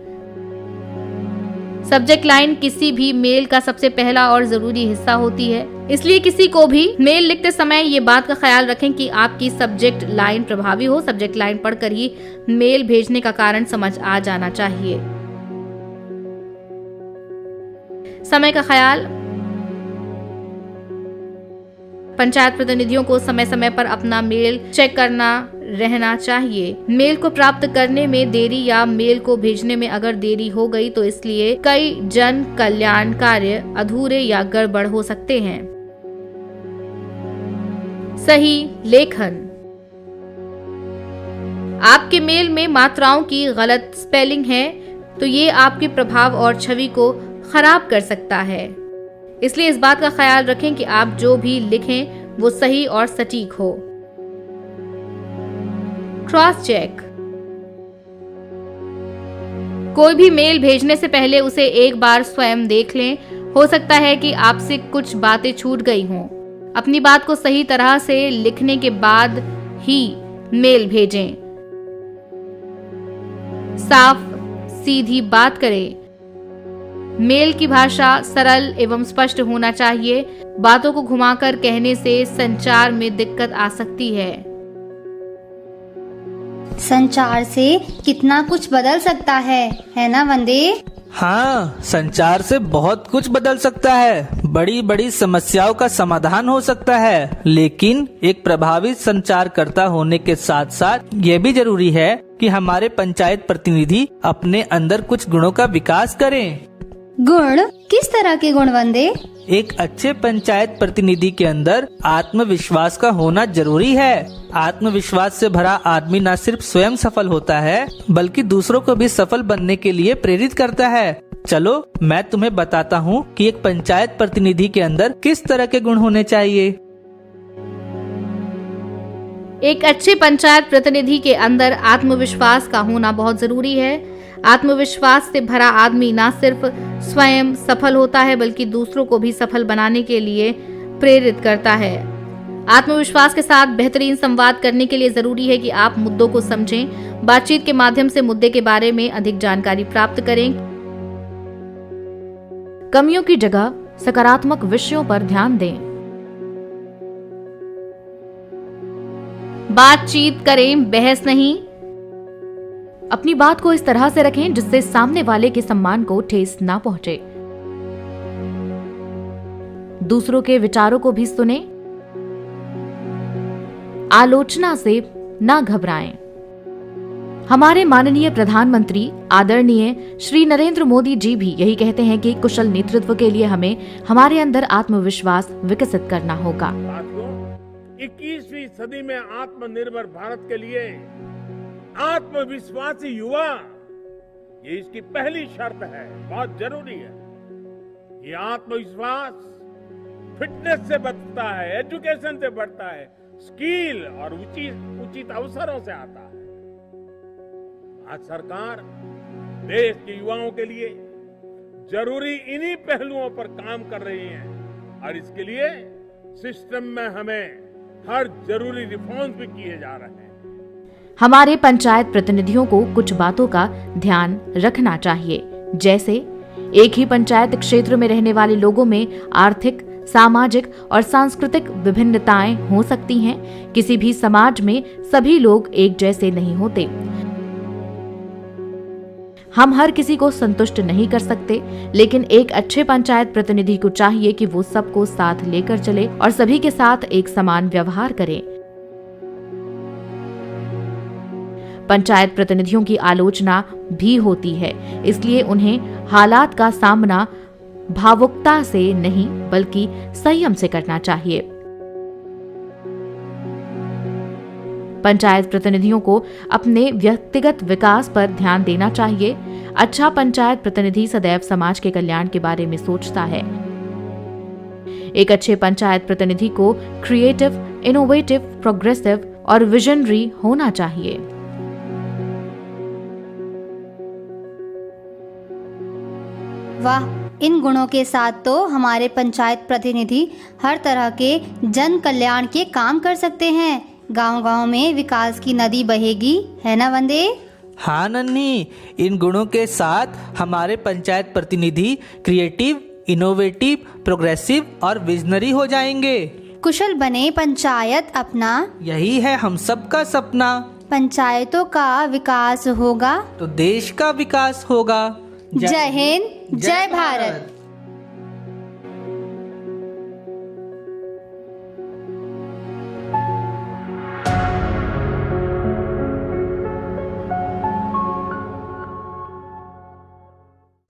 सब्जेक्ट लाइन किसी भी मेल का सबसे पहला और जरूरी हिस्सा होती है, इसलिए किसी को भी मेल लिखते समय ये बात का ख्याल रखें कि आपकी सब्जेक्ट लाइन प्रभावी हो। सब्जेक्ट लाइन पढ़कर ही मेल भेजने का कारण समझ आ जाना चाहिए। समय का ख्याल। पंचायत प्रतिनिधियों को समय समय पर अपना मेल चेक करना रहना चाहिए। मेल को प्राप्त करने में देरी या मेल को भेजने में अगर देरी हो गई तो इसलिए कई जन कल्याण कार्य अधूरे या गड़बड़ हो सकते हैं। सही लेखन। आपके मेल में मात्राओं की गलत स्पेलिंग है तो ये आपके प्रभाव और छवि को खराब कर सकता है, इसलिए इस बात का ख्याल रखें कि आप जो भी लिखें वो सही और सटीक हो। Cross check. कोई भी मेल भेजने से पहले उसे एक बार स्वयं देख लें। हो सकता है कि आपसे कुछ बातें छूट गई हों। अपनी बात को सही तरह से लिखने के बाद ही मेल भेजें। साफ सीधी बात करें। मेल की भाषा सरल एवं स्पष्ट होना चाहिए। बातों को घुमाकर कहने से संचार में दिक्कत आ सकती है। संचार से कितना कुछ बदल सकता है ना वंदे? हाँ, संचार से बहुत कुछ बदल सकता है। बड़ी बड़ी समस्याओं का समाधान हो सकता है। लेकिन एक प्रभावी संचारकर्ता होने के साथ साथ ये भी जरूरी है कि हमारे पंचायत प्रतिनिधि अपने अंदर कुछ गुणों का विकास करें। गुण? किस तरह के गुण वंदे? एक अच्छे पंचायत प्रतिनिधि के अंदर आत्मविश्वास का होना जरूरी है। आत्मविश्वास से भरा आदमी न सिर्फ स्वयं सफल होता है बल्कि दूसरों को भी सफल बनने के लिए प्रेरित करता है। चलो, मैं तुम्हें बताता हूँ कि एक पंचायत प्रतिनिधि के अंदर किस तरह के गुण होने चाहिए। एक अच्छे पंचायत प्रतिनिधि के अंदर आत्मविश्वास का होना बहुत जरूरी है। आत्मविश्वास से भरा आदमी न सिर्फ स्वयं सफल होता है बल्कि दूसरों को भी सफल बनाने के लिए प्रेरित करता है। आत्मविश्वास के साथ बेहतरीन संवाद करने के लिए जरूरी है कि आप मुद्दों को समझें। बातचीत के माध्यम से मुद्दे के बारे में अधिक जानकारी प्राप्त करें। कमियों की जगह सकारात्मक विषयों पर ध्यान दें। बातचीत करें, बहस नहीं। अपनी बात को इस तरह से रखें जिससे सामने वाले के सम्मान को ठेस ना पहुंचे। दूसरों के विचारों को भी सुने। आलोचना से ना घबराएं। हमारे माननीय प्रधानमंत्री आदरणीय श्री नरेंद्र मोदी जी भी यही कहते हैं कि कुशल नेतृत्व के लिए हमें हमारे अंदर आत्मविश्वास विकसित करना होगा। 21वीं सदी में आत्मनिर्भर भारत के लिए आत्मविश्वासी युवा, ये इसकी पहली शर्त है, बहुत जरूरी है। ये आत्मविश्वास फिटनेस से बढ़ता है, एजुकेशन से बढ़ता है, स्किल और उचित अवसरों से आता है। आज सरकार देश के युवाओं के लिए जरूरी इन्हीं पहलुओं पर काम कर रही है और इसके लिए सिस्टम में हमें हर जरूरी रिफॉर्म्स भी किए जा रहे हैं। हमारे पंचायत प्रतिनिधियों को कुछ बातों का ध्यान रखना चाहिए, जैसे एक ही पंचायत क्षेत्र में रहने वाले लोगों में आर्थिक, सामाजिक और सांस्कृतिक विभिन्नताएं हो सकती हैं। किसी भी समाज में सभी लोग एक जैसे नहीं होते। हम हर किसी को संतुष्ट नहीं कर सकते, लेकिन एक अच्छे पंचायत प्रतिनिधि को चाहिए कि वो सबको साथ लेकर चले और सभी के साथ एक समान व्यवहार करें। पंचायत प्रतिनिधियों की आलोचना भी होती है, इसलिए उन्हें हालात का सामना भावुकता से नहीं बल्कि संयम से करना चाहिए। पंचायत प्रतिनिधियों को अपने व्यक्तिगत विकास पर ध्यान देना चाहिए। अच्छा पंचायत प्रतिनिधि सदैव समाज के कल्याण के बारे में सोचता है। एक अच्छे पंचायत प्रतिनिधि को क्रिएटिव, इनोवेटिव, प्रोग्रेसिव और विजनरी होना चाहिए। वाह, इन गुणों के साथ तो हमारे पंचायत प्रतिनिधि हर तरह के जन कल्याण के काम कर सकते हैं। गांव-गांव में विकास की नदी बहेगी, है ना वंदे? हाँ नन्ही, इन गुणों के साथ हमारे पंचायत प्रतिनिधि क्रिएटिव, इनोवेटिव, प्रोग्रेसिव और विजनरी हो जाएंगे। कुशल बने पंचायत अपना, यही है हम सबका सपना। पंचायतों का विकास होगा तो देश का विकास होगा। जय हिंद, जय भारत।